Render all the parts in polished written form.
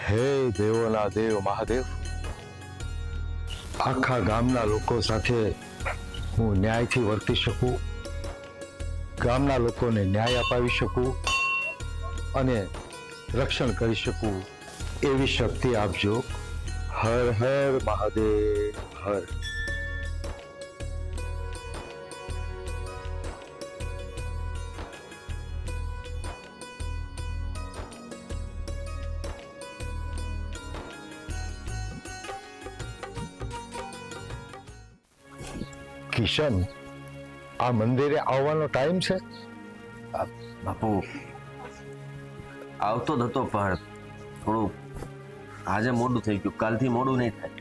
હે દેવોના દેવ મહાદેવ, આખા ગામના લોકો સાથે હું ન્યાયથી વર્તી શકું, ગામના લોકોને ન્યાય અપાવી શકું અને રક્ષણ કરી શકું એવી શક્તિ આપજો. હર હર મહાદેવ હર. કિશન, આ મંદિરે આવવાનો ટાઈમ છે? બાપુ આવતો જ હતો પણ થોડું આજે મોડું થઈ ગયું. કાલથી મોડું નહીં થાય.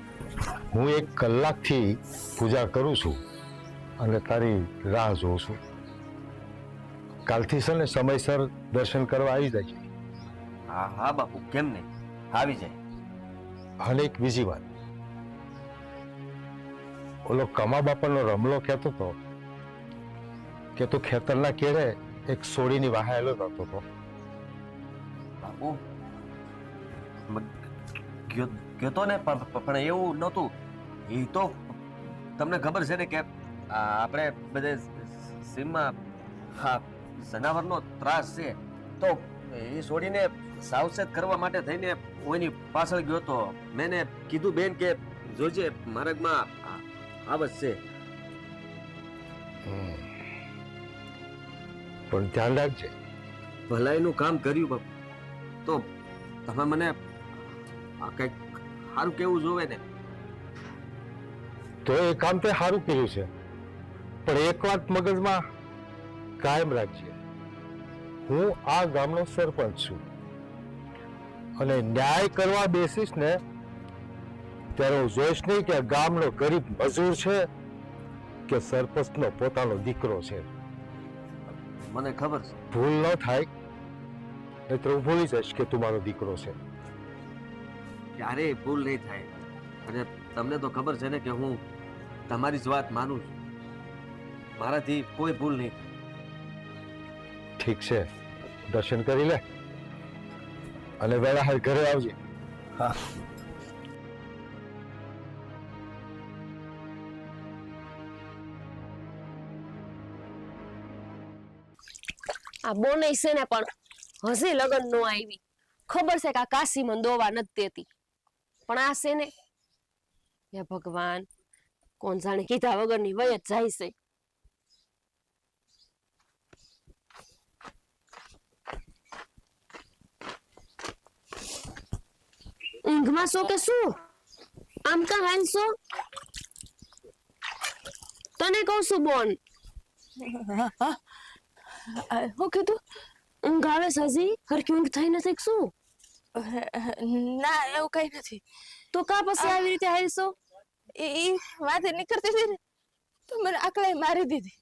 હું 1 કલાકથી પૂજા કરું છું અને તારી રાહ જોઉં છું. કાલથી છે ને સમયસર દર્શન કરવા આવી જાય. હા હા બાપુ, કેમ નહીં, આવી જાય. અને એક બીજી વાત, ઓલો કમા બાપાનો રમલો કહેતો હતો કે તું ખેતરના કેળે એક સોડીની વાહાયેલો કરતો હતો. બાપુ કહેતો ને પણ એવું નહોતું. એ તો તમને ખબર છે ને કે આપણે બધે સીમમાં હા જનાવરનો ત્રાસ છે, તો એ છોડીને સાવચેત કરવા માટે થઈને હું એની પાછળ ગયો હતો. મેં કીધું બેન કે જોજે માર્ગમાં આવત છે. પણ ધ્યાન રાખજે. ભલાઈનું કામ કર્યું બાપુ, તો તમે મને કંઈક સારું કેવું જોવે ને. તો એ કામ તે સારું કર્યું છે, પણ એક વાત મગજમાં કાયમ રાખજે. હું આ ગામનો સરપંચ છું અને ન્યાય કરવા બેસીશ ને ત્યારે હું જોઈશ નહીં કે ગામનો ગરીબ મજૂર છે કે સરપંચનો પોતાનો દીકરો છે. મને ખબર છે. ભૂલ ન થાય નહીતર હું ભૂલી જઈશ કે તું મારો દીકરો છે. ક્યારેય ભૂલ નહીં થાય. અને તમને તો ખબર છે ને કે હું તમારી જ વાત માનું છું. મારાથી કોઈ ભૂલ નહીં થાય. ઠીક છે, દર્શન કરી લે અને વેળા હાલ ઘરે આવજે. હા. આ બોને છે ને પણ હજી લગન નો આવી. ખબર છે કે આ કાશી મને દોવા નથી દેતી, પણ આ છે ને હે ભગવાન, કોણ જાણે કીધા વગરની વય જ જાય છે. ઊંઘમાં છો કે શું? આમ કા હાલશો? તને કહું છું બોન. હું કીધું? ઊંઘ આવે છે હજી? હરખી ઊંઘ થઈ નથી કે શું? ના, એવું કઈ નથી. તો કા પછી આવી રીતે હાલશો? એ વાત નીકળતી હતી ને તો મને આકલાઈ મારી દીધી.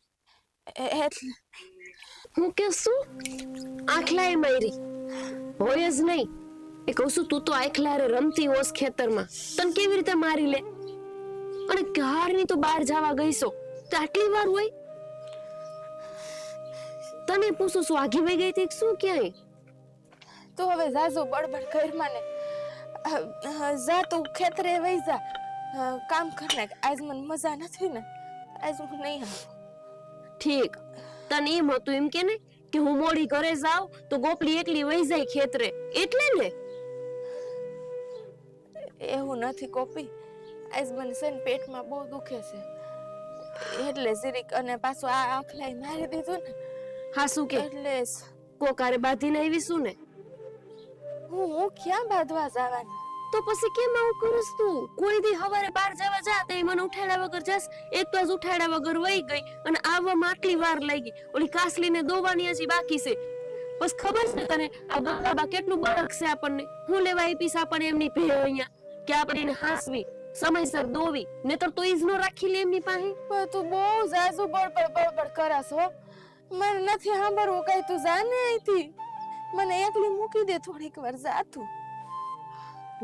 એટલે હું કે શું? આખલાય મારી હોય જ નહીં. એ કહું છું, તું તો આખલારે રમતી હોસ ખેતરમાં, તને કેવી રીતે મારી લે? અને ક્યારની તો બહાર જવા ગઈ છો તો આટલી વાર હોય? તને પૂછું છું, આગી વહી ગઈ હતી કે શું ક્યાંય? તું હવે જાજો બળબડ ઘરમાં ને જા, તું ખેતરે વહી જા, કામ કર નાખ. આજ મને મજા નથી ને, આજ હું નહીં આવું. ઠીક, તને એમ હતું એમ કે ને કે હું મોડી ઘરે જાઉં તો ગોપલી એકલી વહી જાય ખેતરે, એટલે ને? એવું નથી કોપી. આજ મને છે ને પેટમાં બહુ દુખે છે એટલે જીરીક, અને પાછું આ આખલાઈ મારી દીધું ને. હા શું કે? એટલે કોકારે બાંધીને આવી શું ને? હું ક્યાં બાંધવા જવાની? તો પછી કેમ આવું કરસ તું? કોઈ દી હવારે બહાર જવા જા તો મને ઉઠાડ્યા વગર જાસ. એક તો ઉઠાડ્યા વગર વહી ગઈ અને આવવામાં આટલી વાર લાગી. ઓલી કાસલીને દોવાની હજી બાકી છે. બસ ખબર છે તને આ બાબા કેટલું બળક છે આપણને? હું લેવા આપીશ આપણને એમની ભે અહીંયા કે આપણે એને હાસવી સમયસર દોવી, નહીતર તો ઈજ નો રાખી લે એમની પાસે. પણ તું બહુ જાજુ બળબડ કરસ હો. મને નથી સાંભળવું કઈ. તું જા ને અહીંથી, મને એકલી મૂકી દે થોડીક વાર. જા તું.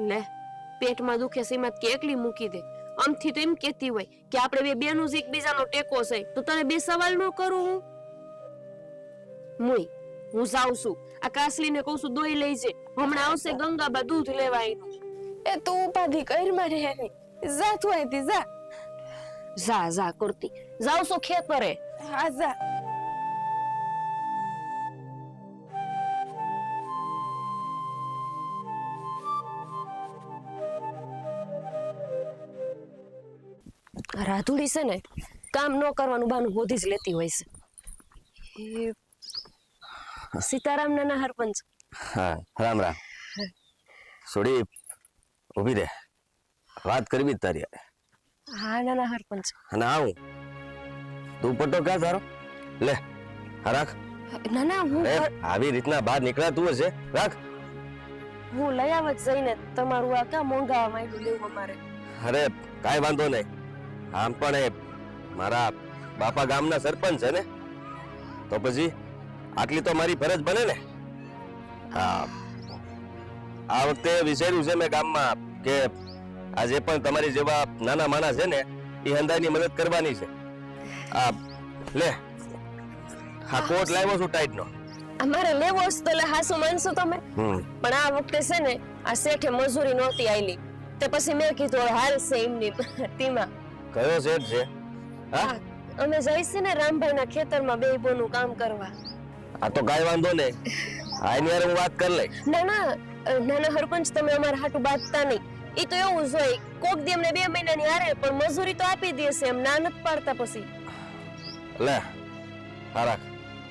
લે, પેટમાં દુખે સીમત કે એકલી મૂકી દે? આમથી તો એમ કેતી હોય કે આપણે બે બેનું જ એકબીજાનો ટેકો છે. તો તને બે સવાલ ન કરું હું? મુઈ હું જાઉં છું. આ કાસલીને કહું છું દોઈ લઈ જે. હમણાં આવશે ગંગાબા દૂધ લેવા એનું. એ તું ઉપાધિ કરમાં રહે નહીં. જા તું અહીંથી જા. જા જા કરતી જાઉં છું ખેતરે. હા જા. રાધુડી છે ને કામ ન કરવાનું બહાનું ગોધી જ લેતી હોય છે. એ સીતારામ નાના હરપંચ. હા રામ રામ. સોડી ઊભી રે, વાત કરવી જ તારી હારે. હા નાના હરપંચ. અને આવું દુપટ્ટો ક્યાં તારો? લે આ રાખ. ના ના હું આવી રીતના બહાર નીકળાતું હશે, રાખ. હું લઈ આવ જ જઈને તમારું આ કા મોંઘા માંડું લેવું અમારે. અરે કાંઈ વાંધો નહીં. આમ પણ એ મારા બાપા ગામના સરપંચ છે ને, તો પછી આટલી તો મારી ફરજ બને ને. હા, આ વખતે વિચાર્યું છે મેં ગામમાં કે આ જે પણ તમારી જેવા નાના માણસ છે ને એ હંધાઈની મદદ કરવાની છે. આ લે આ કોટ લાવ્યો છું ટાઈટ નો. અમારે લેવો જ તો હાસુ માનશો તમે. પણ આ વખતે છે ને આ શેઠે મજૂરી નહોતી આયલી, તે પછી મેં કીધું હાલ છે એમની ટીમાં. કયો શેઠ છે? હા અમે જઈશું ને રામભાઈના ખેતરમાં બે બોનું કામ કરવા. આ તો કાંઈ વાંધો નહીં, આ એની હારે હું વાત કરી લઈશ. ના ના નાના હરપંચ તમે અમારા હાટુ બાંધતા નહીં. ઈ તો એવું જ હોય, કોક દી અમને 2 મહિનાની હારે પણ મજૂરી તો આપી દેશે, એમ ના નથી પાડતા. પછી લે આ રાખ.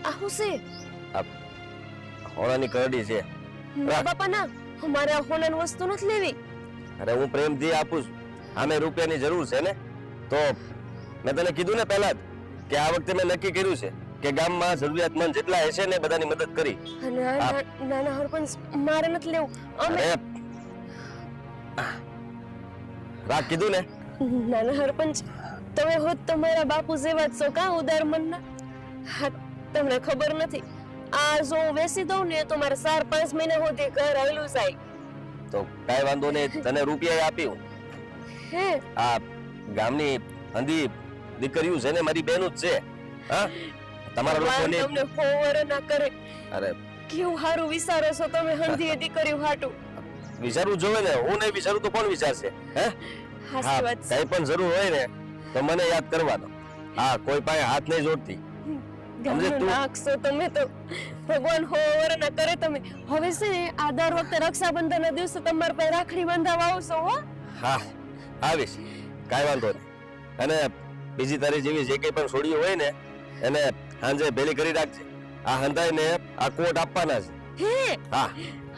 આ શું છે? આ હોનાની કરડી છે. ના બાપા ના, અમારે આ હોનાની વસ્તુ નથી લેવી. અરે હું પ્રેમથી આપું છું, આમે રૂપિયાની જરૂર છે ને, તો મેં તને કીધું ને પહેલા જ કે આ વખતે મેં નક્કી કર્યું છે કે ગામમાં જરૂરિયાતમંદ જેટલા હશે ને બધાની મદદ કરી. નાના હરપંચ મારે નથી લેવું. અમે અરે રાખ કીધું ને. નાના હરપંચ તમે હોત તો મારા બાપુ જેવા જ છો કા, ઉદાર મનના. હા તમને ખબર નથી, આ જો હું વેચી દઉં ને તો મારે 4-5 મહિના સુધી ઘર આવેલું જાય. તો કાંઈ વાંધો નહીં, તને રૂપિયા આપી હું. હે આ ગામની અંધી દીકરીઓ છે ને મારી બહેનું જ છે. હા તમારા લોકોની તમને હોવર ના કરે. અરે કેવું સારું વિચારો છો તમે હંધી દીકરીઓ હાટુ. વિચારવું જોવે ને, હું નહીં વિચારું તો કોણ વિચારશે? હે હાસી વાત છે. કઈ પણ જરૂર હોય ને તો મને યાદ કરવાનો. હા કોઈ પાસે હાથ નહીં જોડતી. સમજે તું? નાખશો તમે તો ભગવાન હોવર ના કરે. તમે હવે છે ને આ દર વખતે રક્ષાબંધન ના દિવસે તમારા પાસે રાખડી બાંધવા આવશો હો. હા આવીશ, કાંઈ વાંધો નહીં. અને બીજી તારી જેવી જે કઈ પણ છોડીઓ હોય ને એને સાંજે ભેલી કરી રાખજે. આ હંધાઈને આ કોટ આપવાના છે. હે હા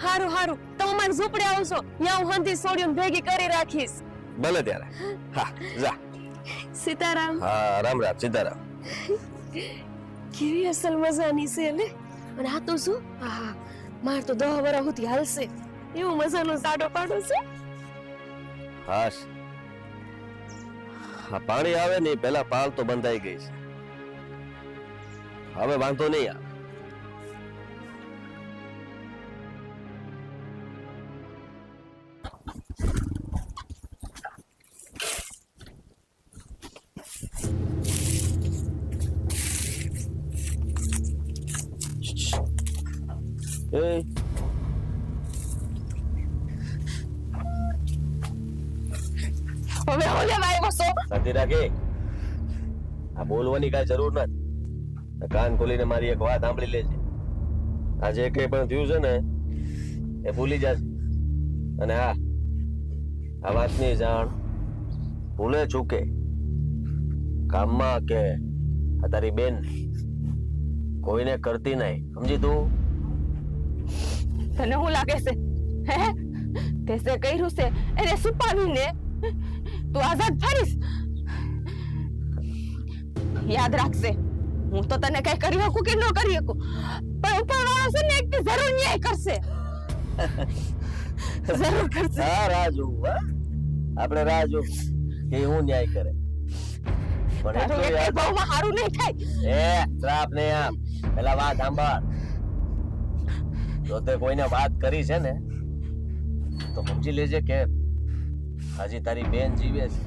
હારું હારું, તો અમાર ઝૂંપડે આવશો, ત્યાં હું હંધી સોડિયું ભેગી કરી રાખીશ. ભલે ત્યારે. હા જા. સીતારામ. હા રામ રામ. સીતારામ. કેવી અસલ મજાની છે લે. અને આ તો શું, હા માર તો 10 વર્ષ સુધી હાલશે એવું મજાનો સાડો પાડો છે. હાશ, આ પાણી આવે ને પેલા પાલ તો બંધાઈ ગઈ છે, હવે વાંધો નહીં આવે. એ હવે ઓલે વાયવો છો. સાથી રાખે, આ બોલવાની કાંઈ જરૂર નથી. કાન ખોલીને મારી એક વાત સાંભળી લેજે. આજે કઈ પણ થયું છે ને એ ભૂલી જશે. અને હા, આ વાતની જાણ ભૂલે ચૂકે કામમાં કે આ તારી બેન કોઈને કરતી નહીં, સમજી તું? તને શું લાગે છે હે તે જે કર્યું છે એને છુપાવીને તું આઝાદ ફરીશ? યાદ રાખજે, હું તો તને કઈ કરી શકું કે ન કરી શકું, પણ ઉપરવાળો છે ને એક જરૂર ન્યાય કરશે. જરૂર કરશે. હા રાજુ, હા આપણે રાજુ કે હું ન્યાય કરે. પણ તારું એટલું એક યાદ બહુમાં સારું નહીં થાય. એ શ્રાપ ને આમ પેલા વાત સાંભળ. જો તે કોઈને વાત કરી છે ને તો સમજી લેજે કે હજી તારી બેન જીવે છે.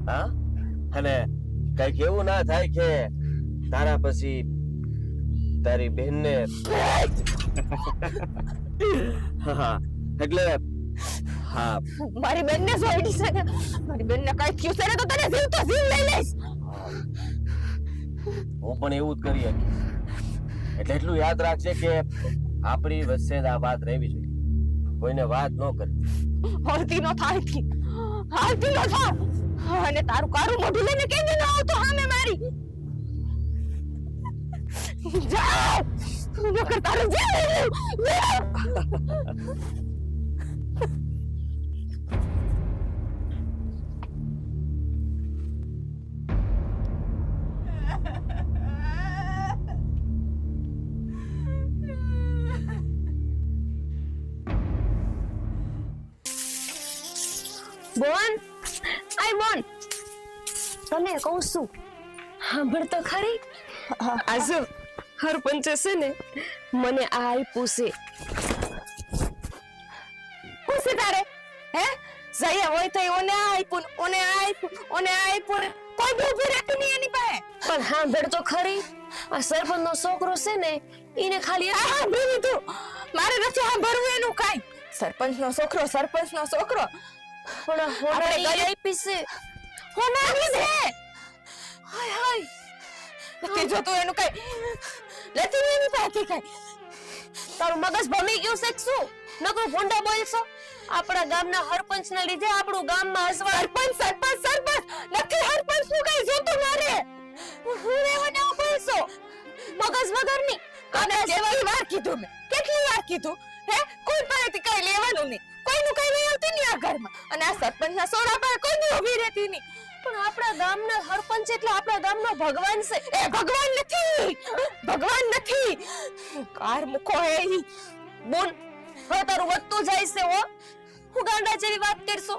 હા, અને કઈક એવું ના થાય કે તારા પછી તારી બહેનને હા એટલે હા મારી બેનને સોઈડી છે ને, મારી બેનને કઈ થયું છે ને તો તને જીવ તો જીવ લઈ લઈશ. હું પણ એવું જ કરી શકીશ. એટલે એટલું યાદ રાખજે કે આપણી વચ્ચે જ આ વાત રહેવી જોઈએ, કોઈને વાત ન કરવી. હળતી નો થાય થી, હળતી નો થા. અને તારું કારું મોઢું લઈને કેમ ન આવતો સામે મારી? જા નકર તારું જીવ લઈ લઉં. બોન, આઈ બોન, તને કહું છું, સાંભળ તો ખરી. આજે હરપંચે છે ને મને આ આપ્યું છે. પૂછે તારે હે જઈએ હોય તો ઓને આપ્યું, ઓને આપ્યું, ઓને આપ્યું, કોઈ બી ઊભી રહેતી નહીં એની પાસે. પણ સાંભળ તો ખરી, આ સરપંચનો છોકરો છે ને એને ખાલી હા ભૂલી તું, મારે નથી સાંભળવું એનું કાઈ. સરપંચનો છોકરો, સરપંચનો છોકરો. પણ હોનારી આપી છે. હોનારી છે. હાય હાય નથી જોતું એનું કઈ, નથી એની પાસે કઈ. તારું મગજ ભમી ગયું છે કે શું? નકરો ભોંડા બોલશો. આપણા ગામના સરપંચના લીધે આપણું ગામમાં હસવા. સરપંચ સરપંચ સરપંચ નથી, સરપંચ નું કઈ જોતું મારે. હું રહેવાને બોલશો મગજ વગરની. અને કેટલી વાર કીધું મેં, કેટલી વાર કીધું હે, કોઈ પાસેથી કઈ લેવાનું નહીં, કોઈનું કઈ લઈ આવતી નહીં આ ઘરમાં. અને આ સરપંચના સોડા પર કોઈની ઊભી રહેતી નહીં. પણ આપણા ગામના સરપંચ એટલે આપણા ગામનો ભગવાન છે. એ ભગવાન નથી, ભગવાન નથી, કાર મુખો હે ઈ. બોલ, હવે તારું વધતું જાય છે હો. હું ગાંડા જેવી વાત કરશો.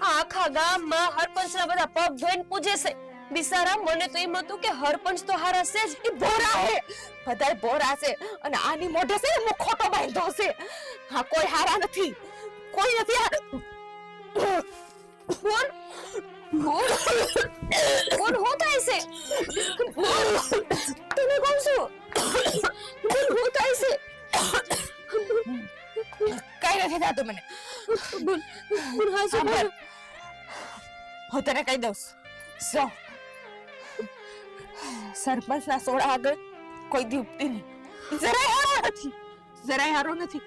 આ આખા ગામમાં સરપંચના બધા પગ ધોઈને પૂજે છે. બિચારા, મને તો એમ હતું કે સરપંચ તો હારા છે જ. ઈ બોરા હે, બધાય બોરા છે. અને આની મોઢે છે ને મુખોટો બાંધ્યો છે. હા કોઈ હારા નથી, કોઈ નથી હારા. બોલ, બોલ, બોલ, હું થાય છે? બોલ, તને કહું છું. બોલ, હું થાય છે? કઈ નથી થતું મને. બોલ, બોલ, હા શું બોલ? હું તને કહી દઉં જો, સરપંચના સોડા આગળ કોઈ દી ઉપતી નહીં. જરાય હારો નથી, જરાય હારો નથી.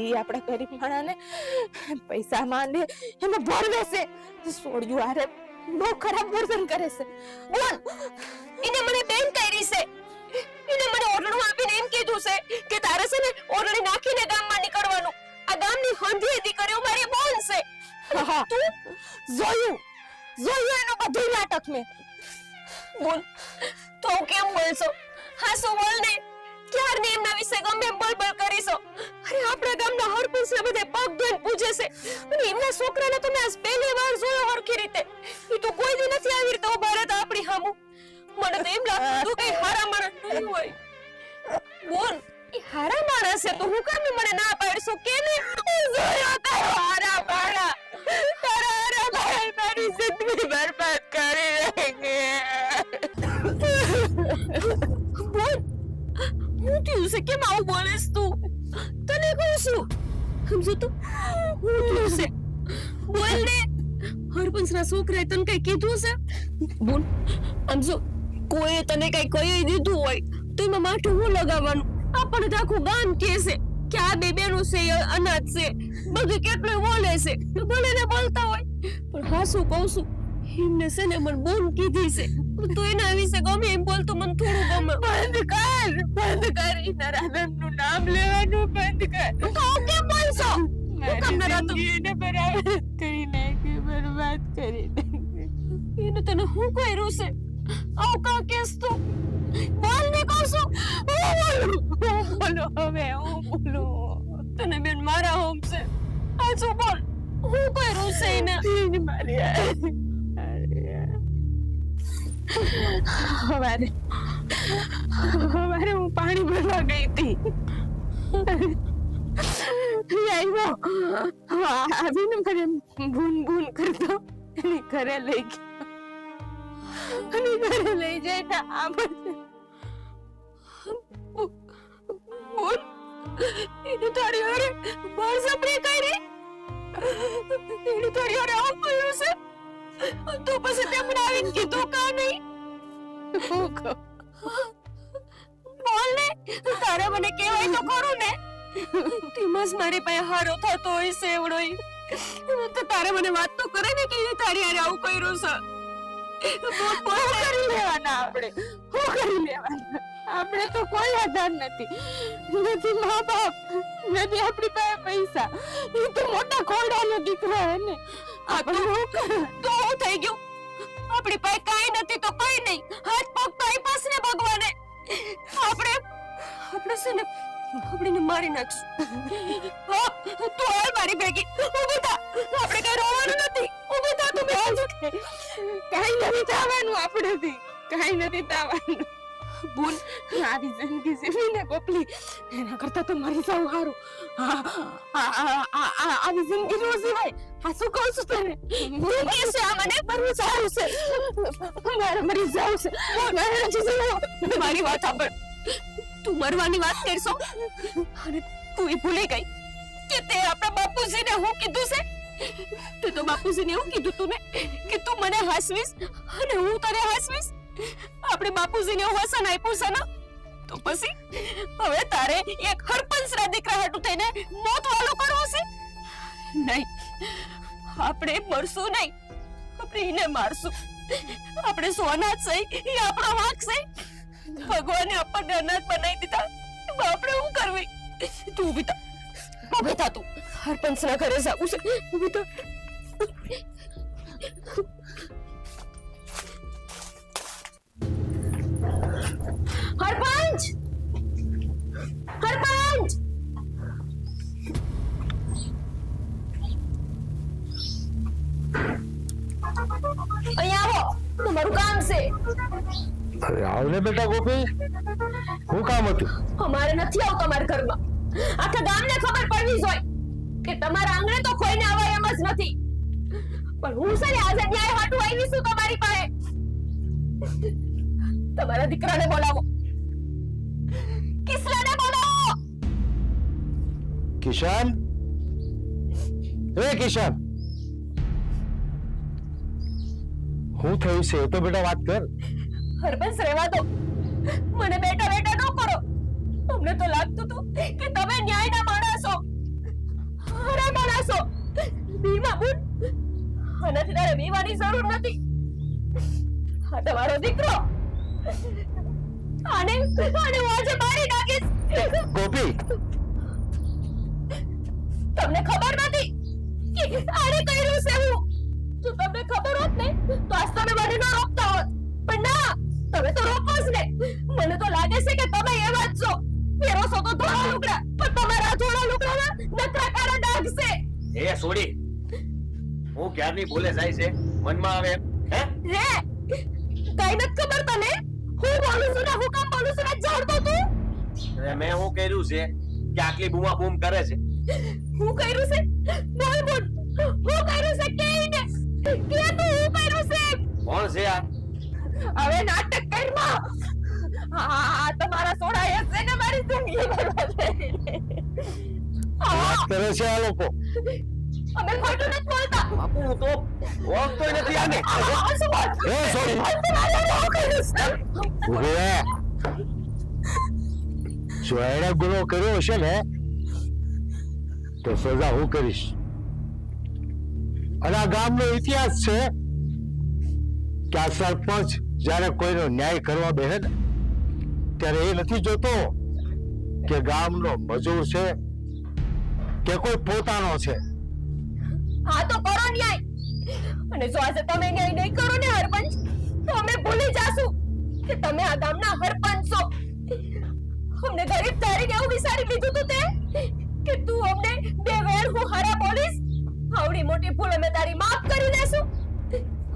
ઈ આપણા ગરીબ માણાને પૈસા માંડે એમાં ભરવે છે. સોડિયું હારે બહુ ખરાબ વર્તન કરે છે. બોલ, એને મને બેન કરી છે. એને મને ઓરડું આપીને એમ કીધું છે કે તારે છે ને ઓરડી નાખીને ગામમાં નીકળવાનું. આ ગામની હંધી દીકરીઓ મારી બોન છે. હા, તું જોયું જોયું એનું બધું નાટક મેં. બોલ, તો કેમ બોલશો? હા શું બોલ ને, ક્યારની એમના વિશે ગમે એમ બળબળ કરીશો. અરે આપણા ગામના સરપંચને બધે પગ ધોઈને પૂજે છે. અને એમના છોકરાને તો મેં આજ પહેલી વાર જોયો હરખી રીતે. એ તો કોઈ દી નથી આવી રીતે ઉભા રહેતા આપણી સામું. મને તો એમ લાગતું હતું કે હારા માણસ નહીં હોય. બોલ, એ હારા માણસ છે તો હું કામ મને ના પાડશો કે ને? હું જોયો તારો હારા માણા, તારા હારા માણા મારી જિંદગી બરબાદ કરી બોલ, હું થયું છે? કેમ આવું બોલેસ તું? તને કહું છું, સમજો તું હું થયું છે? બોલ ને, સરપંચના છોકરાએ તને કઈ કીધું છે? બોલ, આમ જો કોઈ તને કઈ કહી દીધું હોય તો એમાં માથું હું લગાવવાનું? આપણને તો આખું ગામ કહે છે કે આ બે બેનું છે, અનાજ છે, બધું કેટલું બોલે છે. ભલે ને બોલતા હોય, પણ હા શું કહું છું, એમને છે ને મને બોન કીધી છે. તો એના વિશે ગમે એમ બોલતો મને થોડું ગમે. બંધ કર, બંધ કર. ઈ નરાધમનું નામ લેવાનું બંધ કર. તો કેમ બોલશો? હું કામ નરાધમ? એને બરાબર કરી નાખી, બરબાદ કરી નાખી. એને તને હું કર્યું છે? આવું કા કેસ તું? બોલ ને કહું છું. બોલો હવે, હું બોલું. તને બેન મારા હોમ છે. આ શું બોલ, હું કર્યું છે એને? મારી હવારે હું પાણી ભરવા ગઈ હતી. આવ્યો, આવીને મને બૂન બૂન કરતો એની ઘરે લઈ ગયો. અને ઘરે લઈ જઈને આ બધું બોલ એને તારી હારે બાર સપરી કરી એને તારી હારે આવું કર્યું છે તો પછી તે મને આવીને કીધું કા નહીં બોલ ને તારે મને કહેવાય તો ખરું ને ધીમસ મારી પાસે હારો થતો હોય છે એવડો તો તારે મને વાત તો કરે ને કે એને તારી હારે આવું કર્યું છે બોલ બોલ કરી લેવાના આપણે આપણે તો કોઈ આધાર નથી મા બાપ નથી આપણી પાસે પૈસા એ તો મોટા ખોડાનો દીકરો હે ને આપણે શું કરે તો હું થઈ ગયું આપણી પાસે કાંઈ નથી તો કઈ નહીં હાથ પગ તો આઈ પાસે ને ભગવાને આપણે છે ને આપણે મારી નાખશું તું હાલ મારી ભેગી ઊભી થા આપણે કઈ રોવાનું નથી ઊભી થા તું બેસજો કાઈ નથી થવાનું આપણેથી કાઈ નથી થવાનું બોલ મારી જિંદગી જીવીને ગોપલી એના કરતા તો મરી જાવ હારું આવી જિંદગી નો જીવાય આ શું કહું છું તને તું કે છે આ મને મરવું સારું છે મારે મરી જાવ છે મારે નથી જીવવું મારી વાત સાંભળ તું મરવાની વાત કરશો અને તું એ ભૂલી ગઈ કે તે આપણા બાપુજીને હું કીધું છે તે તો બાપુજીને એવું કીધું તું ને કે તું મને હસવીશ અને હું તને હસવીશ આપણે બાપુજીને એવું વસન આપ્યું છે ને તો પછી હવે તારે એક હરપંચના દીકરા હાટું થઈને મોત વાળું કરવું છે નહીં આપણે મરશું નહીં આપણે એને મારશું આપણે સોના છે એ આપણા વાંક છે ભગવાને આપણને અનાથ બનાવી દીધા આપણે શું કરવી તું ઊભી થા તું હરપંચના ઘરે જાવું છે ઊભી થા હરપંચ અહીંયા આવો તમારું કામ છે અરે આવને બેટા ગોપી શું કામ હતું અમારે નથી આવતો તમારા ઘરમાં આખા ગામને ખબર પડવી જોઈએ કે તમારા આંગણે તો કોઈને આવાય એમ જ નથી પણ હું છે ને આજે ન્યાય હાટું આવી છું તમારી પાસે તમારા દીકરાને બોલાવો કિસલાને બોલાવો કિશન કિશન શું થયું છે એ તો બેટા વાત કર હરબંસ રહેવા દો મને બેટા બેટા ન કરો અમને તો લાગતું હતું કે તમે ન્યાયના માણસો હરા માણસો બીમા બુન આનાથી તારે બીવાની જરૂર નથી આ તમારો દીકરો આને હું આજે મારી નાખીશ ગોપી તમને ખબર નથી કે આને કર્યું છે હું જો તમને ખબર હોત ને તો આજ તમે મને ન રોકતા હોત પણ ના તમે તો રોકો જ ને મને તો લાગે છે કે તમે એવા જ છો પહેરો છો તો ધોળા લુગડા પણ તમારા ધોળા લુગડામાં નકરા કાળા ડાઘ છે એ સોડી હું ક્યારની બોલે જાય છે મનમાં આવે હે રે કઈ નથી ખબર તને હું બોલું છું ને હું કામ બોલું છું ને જાણતો તું અરે મેં શું કર્યું છે કે આટલી બૂમા બૂમ કરે છે હું કર્યું છે બોલ બોલ હું કર્યું છે કે ને કે તું હું કર્યું છે કોણ છે આ હવે નાટક કરમાં આ તમારા સોડા છે ને મારી જિંદગી બરબાદ કરી વાત કરે છે આ લોકો અમે ખોટું નથી બોલતા બાપુ હું તો ઓળખતોય નથી આને સોરી ઉભી રહે. જો એણે ગુનો કર્યો હશે ને તો સજા હું કરીશ અને આ ગામનો ઇતિહાસ છે કે આ સરપંચ જયારે કોઈનો ન્યાય કરવા બેસે ને ત્યારે એ નથી જોતો કે ગામનો મજૂર છે કે કોઈ પોતાનો છે. હા તો કરો ન્યાય અને જો આજે તમે ન્યાય નહીં કરો ને હરપંચ તો અમે ભૂલી જાશું કે તમે આ ગામના હરપંચ છો. અમને ગરીબ ધારીને એવું વિચારી લીધું તું તે કે તું અમને બે વેર હું હારા બોલીશ આવડી મોટી ભૂલ અમે તારી માફ કરી દેશું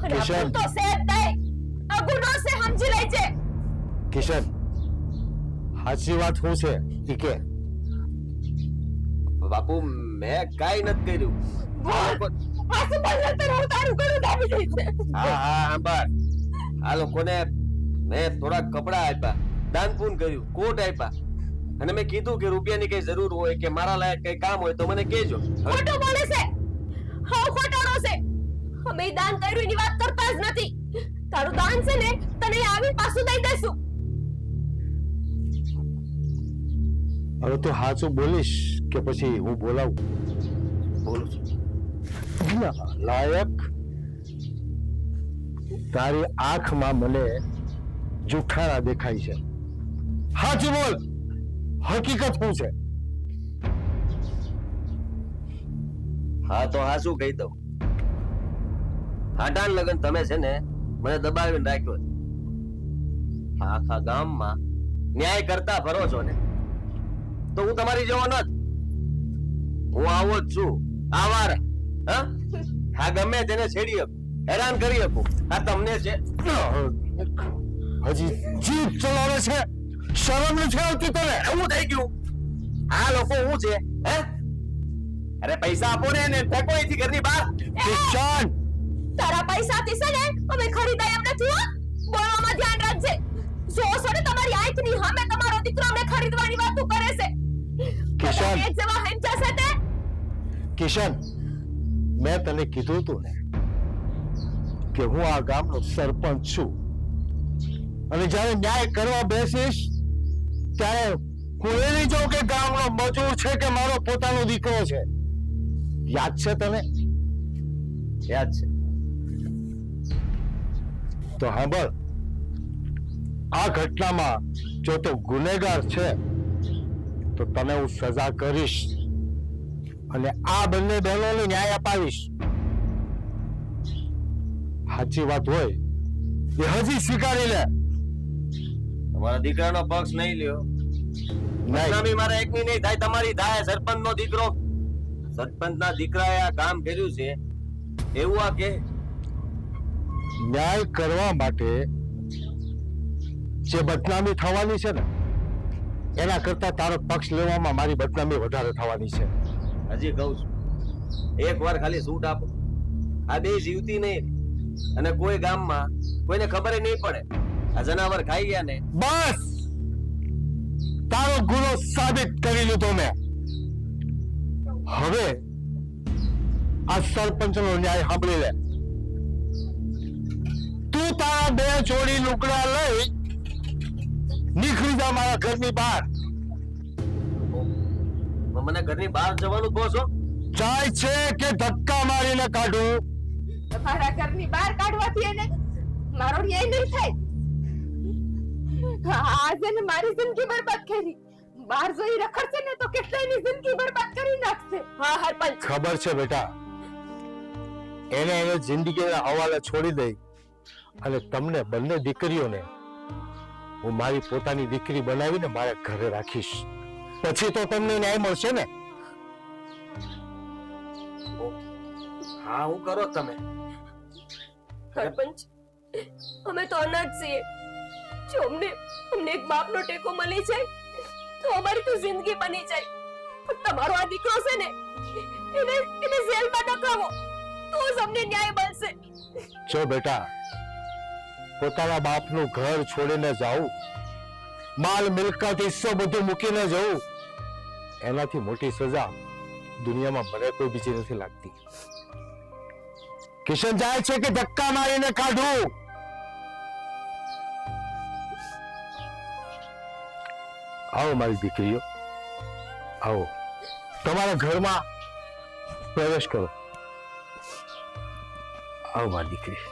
અને આ ભૂલ તો સેજ નહીં આ ગુનો છે સમજી લેજે. કિશન સાચી વાત શું છે ઈ કે બાપુ મેં કાઈ નથી કર્યું આ શું બોલે તો હું તારું ઘણું દાબી દઈશ હા આંબાર આ લોકોને મેં થોડા કપડા આપ્યા દાન પૂન કર્યું કોટ આપ્યા અને મેં કીધું કે રૂપિયાની કઈ જરૂર હોય કે મારા લાયક કઈ કામ હોય તો મને કહેજો. ખોટું બોલે છે. હાવ ખોટાનો છે. અમે દાન કર્યું એની વાત કરતા જ નથી. તારું દાન છે ને તને આવી પાછું દઈ દેશું. હવે તું સાચું બોલીશ કે પછી હું બોલાવું? બોલું છું. લાયક, તારી આંખમાં મને જુઠ્ઠાણા દેખાય છે. સાચું બોલ, હકીકત શું છે? હા તો હા શું કહી દઉં. હાડાન લગન તમે છે ને મને દબાવીને રાખ્યો છે. આખા ગામમાં ન્યાય કરતા ફરો છો ને તો હું તમારી જેવો નથી. હું આવો જ છું, આવાર. હા ગમે તેને છેડી શકું, હેરાન કરી શકું. આ તમને છે હજી જીભ ચલાવે છે, શરમ નથી આવતી તને? એવું થઈ ગયું. આ લોકો શું છે હે? અરે પૈસા આપો ને એને ફેંકો અહીંથી ઘરની બહાર. કિશન, તારા પૈસાથી છે ને અમે ખરીદાય એમ નથી હો. બોલવામાં ધ્યાન રાખજે. જો સોને તમારી આંખની સામે તમારો દીકરો અમને ખરીદવાની વાતો કરે છે. કિશન, એક જેવા હેમચા છે તે. કિશન, મેં તને કીધું તું ને કે હું આ ગામનો સરપંચ છું અને જ્યારે ન્યાય કરવા બેસીશ ત્યારે હું એ નહીં જોઉં કે ગામનો મજૂર છે કે મારો પોતાનો દીકરો છે. યાદ છે તને? યાદ છે. તો સાંભળ, આ ઘટનામાં જો તો ગુનેગાર છે તો તને હું સજા કરીશ અને આ બંને બહેનોને ન્યાય અપાવીશ. સાચી વાત હોય એ હજી સ્વીકારી લે. તમારા દીકરાનો પક્ષ નહીં લ્યો. નહીં, બદનામી મારા એકની નહીં થાય, તમારી થાય. સરપંચનો દીકરો, સરપંચના દીકરાએ આ કામ કર્યું છે એવું આ કે? ન્યાય કરવા માટે જે બદનામી થવાની છે ને એના કરતા તારો પક્ષ લેવામાં મારી બદનામી વધારે થવાની છે. હજી કહું છું, એક વાર ખાલી છૂટ આપો. આ બે જીવતી નહીં અને કોઈ ગામમાં કોઈને ખબર નહીં પડે. આ જનાવર ખાઈ ગયા ને બસ, તારો ગુનો સાબિત કરી લીધો મેં. હવે આ સરપંચનો ન્યાય સાંભળી લે. તું તારા બે જોડી લુગડા લઈ નીકળી જા મારા ઘરની બહાર. મને ઘરની બહાર જવાનું કહો છો? જાય છે કે ધક્કા મારીને કાઢું? તમારા ઘરની બહાર કાઢવાથી એને મારો ન્યાય નહીં થાય. આજે ને મારી જિંદગી બરબાદ કરી. બહાર જોઈ રખડશે ને તો કેટલાયની જિંદગી બરબાદ કરી નાખશે. હા સરપંચ. ખબર છે બેટા, એને જિંદગીના હવાલે છોડી દઈ અને તમને બંને દીકરીઓને હું મારી પોતાની દીકરી બનાવીને મારા ઘરે રાખીશ. પછી તો તમને ન્યાય મળશે ને? હા હું કરો તમે. સરપંચ, અમે તો અનાથ છીએ. જો અમને એક બાપનો ટેકો મળી જાય તો અમારી તો જિંદગી બની જાય. પણ તમારો આ દીકરો છે ને એને જેલમાં નકાવો તો જ અમને ન્યાય મળશે. જો બેટા, પોતાના બાપનું ઘર છોડીને જાવું, માલ મિલકત હિસ્સો બધું મૂકીને જવું, એનાથી મોટી સજા દુનિયામાં મને કોઈ બીજી નથી લાગતી. કિશન જાય છે કે ધક્કા મારીને કાઢું? આવો મારી દીકરીઓ, આવો તમારા ઘરમાં પ્રવેશ કરો. આવો મારી દીકરી.